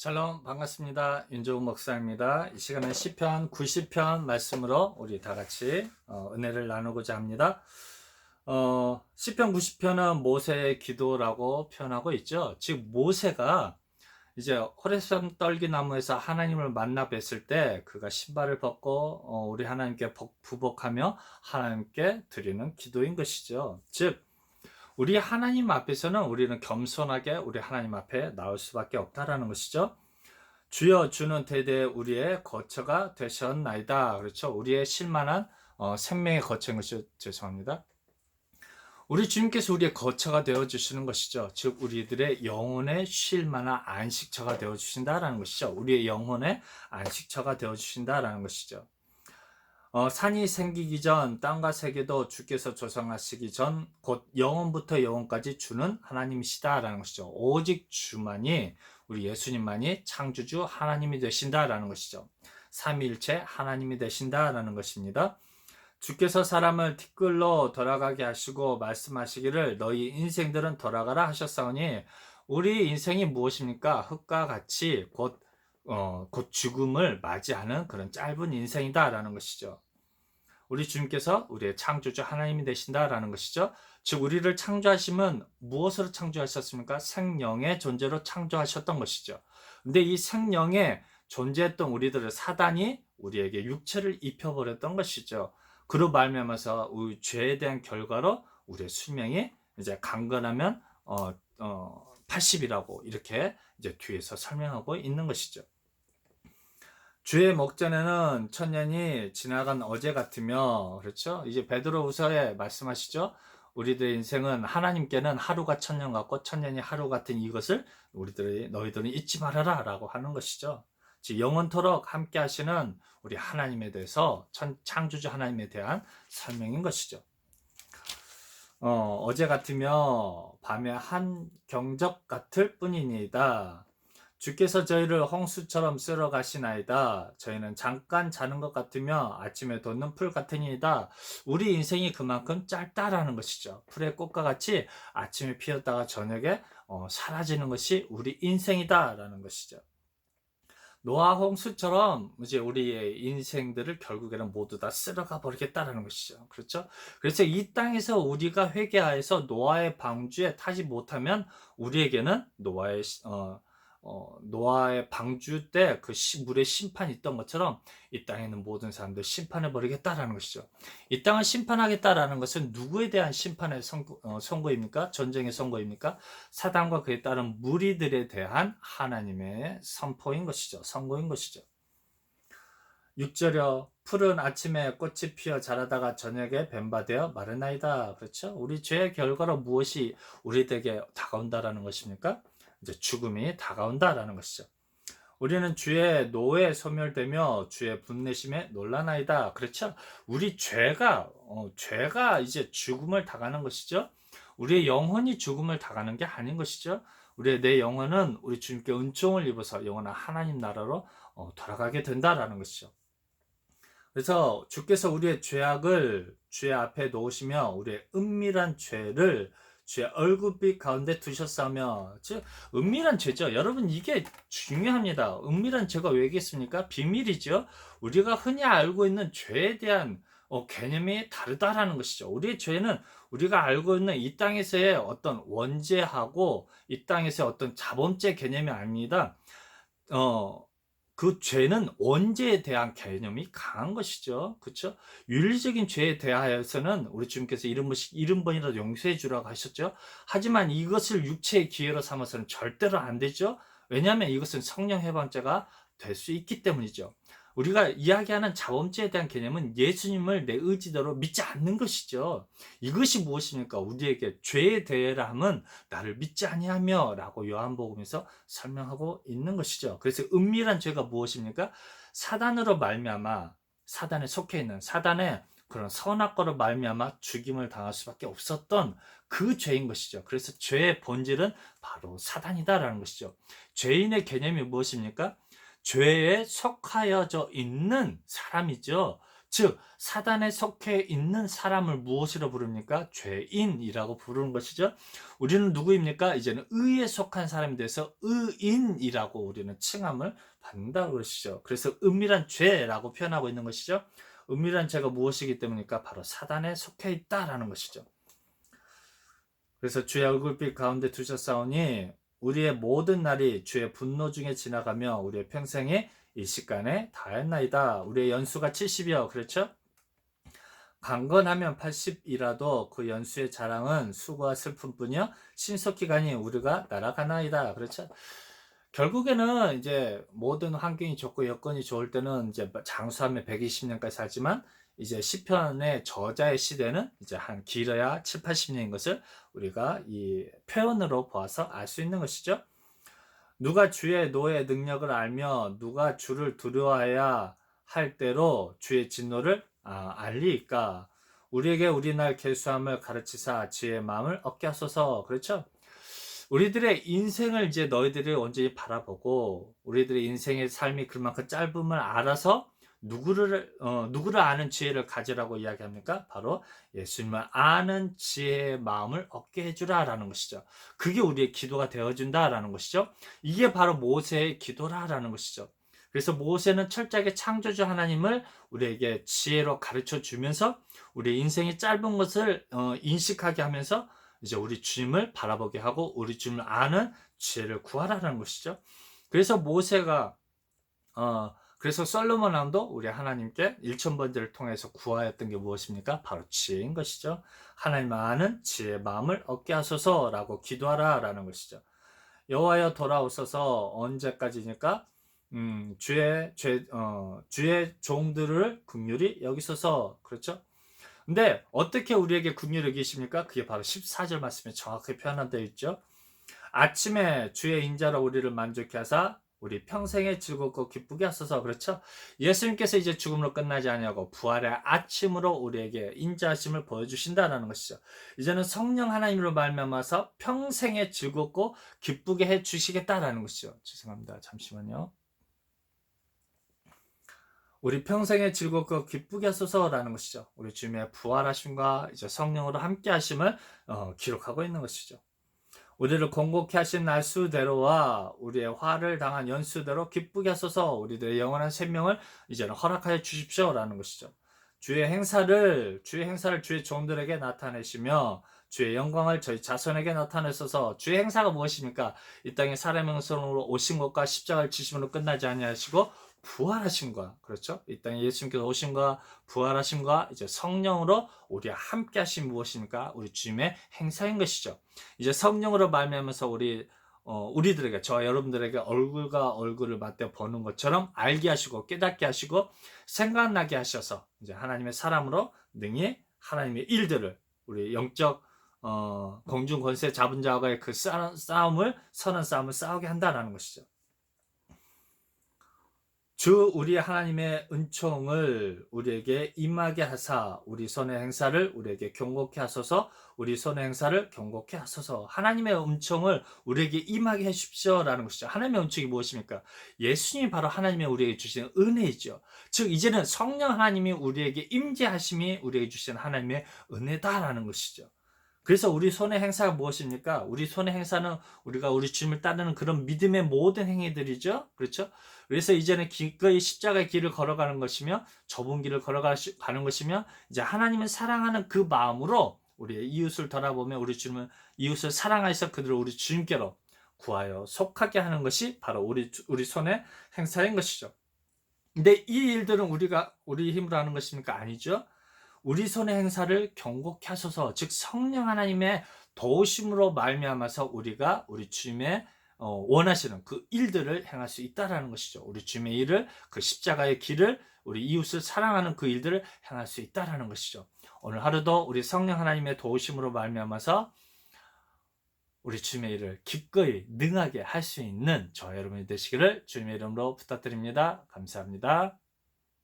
샬롬 반갑습니다. 윤종우 목사입니다. 이 시간은 시편 90편 말씀으로 우리 다 같이 은혜를 나누고자 합니다. 시편 90편은 모세의 기도라고 표현하고 있죠. 즉 모세가 이제 호레산 떨기나무에서 하나님을 만나 뵀을 때 그가 신발을 벗고 우리 하나님께 부복하며 하나님께 드리는 기도인 것이죠. 즉 우리 하나님 앞에서는 우리는 겸손하게 우리 하나님 앞에 나올 수밖에 없다라는 것이죠. 주여 주는 대대 우리의 거처가 되셨나이다. 그렇죠. 우리의 실만한 생명의 거처인 것이 죄송합니다. 우리 주님께서 우리의 거처가 되어 주시는 것이죠. 즉 우리들의 영혼의 쉴만한 안식처가 되어 주신다라는 것이죠. 우리의 영혼의 안식처가 되어 주신다라는 것이죠. 산이 생기기 전 땅과 세계도 주께서 조성하시기 전 곧 영원부터 영원까지 주는 하나님이시다라는 것이죠. 오직 주만이 우리 예수님만이 창조주 하나님이 되신다라는 것이죠. 삼위일체 하나님이 되신다라는 것입니다. 주께서 사람을 티끌로 돌아가게 하시고 말씀하시기를 너희 인생들은 돌아가라 하셨사오니 우리 인생이 무엇입니까? 흙과 같이 곧 죽음을 맞이하는 그런 짧은 인생이다라는 것이죠. 우리 주님께서 우리의 창조주 하나님이 되신다라는 것이죠. 즉 우리를 창조하심은 무엇으로 창조하셨습니까? 생명의 존재로 창조하셨던 것이죠. 근데 이 생명에 존재했던 우리들을 사단이 우리에게 육체를 입혀버렸던 것이죠. 그로 말미암아서 우리 죄에 대한 결과로 우리의 수명이 이제 강건하면 80이라고 이렇게 이제 뒤에서 설명하고 있는 것이죠. 주의 목전에는 천년이 지나간 어제 같으며, 그렇죠? 이제 베드로후서에 말씀하시죠. 우리들의 인생은 하나님께는 하루가 천년 같고 천년이 하루 같은 이것을 너희들은 잊지 말아라 라고 하는 것이죠. 즉 영원토록 함께 하시는 우리 하나님에 대해서 창조주 하나님에 대한 설명인 것이죠. 어제 같으며 밤에 한 경적 같을 뿐이니이다. 주께서 저희를 홍수처럼 쓸어 가시나이다. 저희는 잠깐 자는 것 같으며 아침에 돋는 풀 같으니이다. 우리 인생이 그만큼 짧다라는 것이죠. 풀의 꽃과 같이 아침에 피었다가 저녁에 사라지는 것이 우리 인생이다라는 것이죠. 노아 홍수처럼 이제 우리의 인생들을 결국에는 모두 다 쓸어가 버리겠다라는 것이죠. 그렇죠? 그래서 이 땅에서 우리가 회개하여서 노아의 방주에 타지 못하면 우리에게는 노아의 방주 때 그 물의 심판이 있던 것처럼 이 땅에 있는 모든 사람들 심판해 버리겠다라는 것이죠. 이 땅을 심판하겠다라는 것은 누구에 대한 심판의 선고입니까? 전쟁의 선고입니까? 사단과 그에 따른 무리들에 대한 하나님의 선포인 것이죠. 선고인 것이죠. 6절여 푸른 아침에 꽃이 피어 자라다가 저녁에 뱀바되어 마르나이다. 그렇죠? 우리 죄의 결과로 무엇이 우리에게 다가온다라는 것입니까? 이제 죽음이 다가온다라는 것이죠. 우리는 주의 노에 소멸되며 주의 분내심에 놀라나이다. 그렇죠? 우리 죄가 이제 죽음을 당하는 것이죠. 우리의 영혼이 죽음을 당하는 게 아닌 것이죠. 내 영혼은 우리 주님께 은총을 입어서 영원한 하나님 나라로 돌아가게 된다라는 것이죠. 그래서 주께서 우리의 죄악을 주의 앞에 놓으시며 우리의 은밀한 죄를 주의 얼굴빛 가운데 두셨사며, 즉 은밀한 죄죠. 여러분 이게 중요합니다. 은밀한 죄가 왜겠습니까? 비밀이죠. 우리가 흔히 알고 있는 죄에 대한 개념이 다르다라는 것이죠. 우리의 죄는 우리가 알고 있는 이 땅에서의 어떤 원죄하고 이 땅에서의 어떤 자범죄 개념이 아닙니다. 그 죄는 원죄에 대한 개념이 강한 것이죠. 그렇죠? 윤리적인 죄에 대하여서는 우리 주님께서 70번이라도 용서해 주라고 하셨죠. 하지만 이것을 육체의 기회로 삼아서는 절대로 안 되죠. 왜냐하면 이것은 성령 해방죄가 될 수 있기 때문이죠. 우리가 이야기하는 자범죄에 대한 개념은 예수님을 내 의지대로 믿지 않는 것이죠. 이것이 무엇입니까? 우리에게 죄에 대해라 함은 나를 믿지 아니하며 라고 요한복음에서 설명하고 있는 것이죠. 그래서 은밀한 죄가 무엇입니까? 사단으로 말미암아 사단에 속해 있는 사단의 그런 선악과로 말미암아 죽임을 당할 수밖에 없었던 그 죄인 것이죠. 그래서 죄의 본질은 바로 사단이다라는 것이죠. 죄인의 개념이 무엇입니까? 죄에 속하여져 있는 사람이죠. 즉 사단에 속해 있는 사람을 무엇이라 부릅니까? 죄인이라고 부르는 것이죠. 우리는 누구입니까? 이제는 의에 속한 사람이 돼서 의인이라고 우리는 칭함을 받는다고 그러시죠. 그래서 은밀한 죄라고 표현하고 있는 것이죠. 은밀한 죄가 무엇이기 때문입니까? 바로 사단에 속해 있다라는 것이죠. 그래서 주의 얼굴빛 가운데 두셨사오니 우리의 모든 날이 주의 분노 중에 지나가며 우리의 평생이 일시간에 다했나이다. 우리의 연수가 70이요. 그렇죠? 강건하면 80이라도 그 연수의 자랑은 수고와 슬픔뿐이요 신속히 가니 우리가 날아가나이다. 그렇죠? 결국에는 이제 모든 환경이 좋고 여건이 좋을 때는 이제 장수하면 120년까지 살지만 이제 시편의 저자의 시대는 이제 한 길어야 7, 80년인 것을 우리가 이 표현으로 보아서 알 수 있는 것이죠. 누가 주의 노의 능력을 알며 누가 주를 두려워해야 할 때로 주의 진노를 알리까. 우리에게 우리 날 계수함을 가르치사 지혜의 마음을 얻게 하소서. 그렇죠? 우리들의 인생을 이제 너희들이 온전히 바라보고 우리들의 인생의 삶이 그만큼 짧음을 알아서 누구를 아는 지혜를 가지라고 이야기합니까? 바로 예수님을 아는 지혜의 마음을 얻게 해주라라는 것이죠. 그게 우리의 기도가 되어준다라는 것이죠. 이게 바로 모세의 기도라라는 것이죠. 그래서 모세는 철저하게 창조주 하나님을 우리에게 지혜로 가르쳐 주면서 우리 인생이 짧은 것을 인식하게 하면서 이제 우리 주님을 바라보게 하고 우리 주님을 아는 지혜를 구하라는 것이죠. 그래서 모세가 그래서 솔로몬 왕도 우리 하나님께 1000번제를 통해서 구하였던 게 무엇입니까? 바로 지혜인 것이죠. 하나님 아는 지혜의 마음을 얻게 하소서라고 기도하라라는 것이죠. 여호와여 돌아오소서. 언제까지니까? 주의 종들을 긍휼히 여기소서. 그렇죠? 근데 어떻게 우리에게 긍휼히 여기십니까? 그게 바로 14절 말씀에 정확하게 표현되어 있죠. 아침에 주의 인자로 우리를 만족케 하사 우리 평생에 즐겁고 기쁘게 하소서. 그렇죠? 예수님께서 이제 죽음으로 끝나지 아니하고 부활의 아침으로 우리에게 인자하심을 보여주신다는 것이죠. 이제는 성령 하나님으로 말미암아서 평생에 즐겁고 기쁘게 해주시겠다라는 것이죠. 죄송합니다. 잠시만요. 우리 평생에 즐겁고 기쁘게 하소서라는 것이죠. 우리 주님의 부활하심과 이제 성령으로 함께 하심을 기록하고 있는 것이죠. 우리를 공곡케 하신 날수대로와 우리의 화를 당한 연수대로 기쁘게 하소서. 우리들의 영원한 생명을 이제는 허락하여 주십시오라는 것이죠. 주의 행사를 주의 종들에게 나타내시며 주의 영광을 저희 자손에게 나타내소서. 주의 행사가 무엇입니까? 이 땅에 사람의 형성으로 오신 것과 십자가를 지심으로 끝나지 아니하시고 부활하심과, 그렇죠? 이 땅에 예수님께서 오심과 부활하심과 이제 성령으로 우리와 함께 하신 무엇입니까? 우리 주님의 행사인 것이죠. 이제 성령으로 말미암아서 우리들에게, 저와 여러분들에게 얼굴과 얼굴을 맞대 보는 것처럼 알게 하시고 깨닫게 하시고 생각나게 하셔서 이제 하나님의 사람으로 능히 하나님의 일들을 우리 영적 공중 권세 잡은 자와의 그 선한 싸움을 싸우게 한다라는 것이죠. 주 우리 하나님의 은총을 우리에게 임하게 하사 우리 손의 행사를 우리에게 경고케 하소서. 우리 손의 행사를 경고케 하소서. 하나님의 은총을 우리에게 임하게 해주십시오라는 것이죠. 하나님의 은총이 무엇입니까? 예수님이 바로 하나님의 우리에게 주시는 은혜이죠. 즉 이제는 성령 하나님이 우리에게 임재하심이 우리에게 주시는 하나님의 은혜다라는 것이죠. 그래서 우리 손의 행사가 무엇입니까? 우리 손의 행사는 우리가 우리 주님을 따르는 그런 믿음의 모든 행위들이죠. 그렇죠? 그래서 이제는 기꺼이 십자가의 길을 걸어가는 것이며 좁은 길을 걸어가는 것이며 이제 하나님을 사랑하는 그 마음으로 우리의 이웃을 돌아보며 우리 주님은 이웃을 사랑하여서 그들을 우리 주님께로 구하여 속하게 하는 것이 바로 우리 손의 행사인 것이죠. 근데 이 일들은 우리 힘으로 하는 것입니까? 아니죠. 우리 손의 행사를 경고케 하소서. 즉 성령 하나님의 도우심으로 말미암아서 우리가 우리 주님의 원하시는 그 일들을 행할 수 있다라는 것이죠. 우리 주님의 일을, 그 십자가의 길을, 우리 이웃을 사랑하는 그 일들을 행할 수 있다라는 것이죠. 오늘 하루도 우리 성령 하나님의 도우심으로 말미암아서 우리 주님의 일을 기꺼이 능하게 할 수 있는 저와 여러분이 되시기를 주님의 이름으로 부탁드립니다. 감사합니다.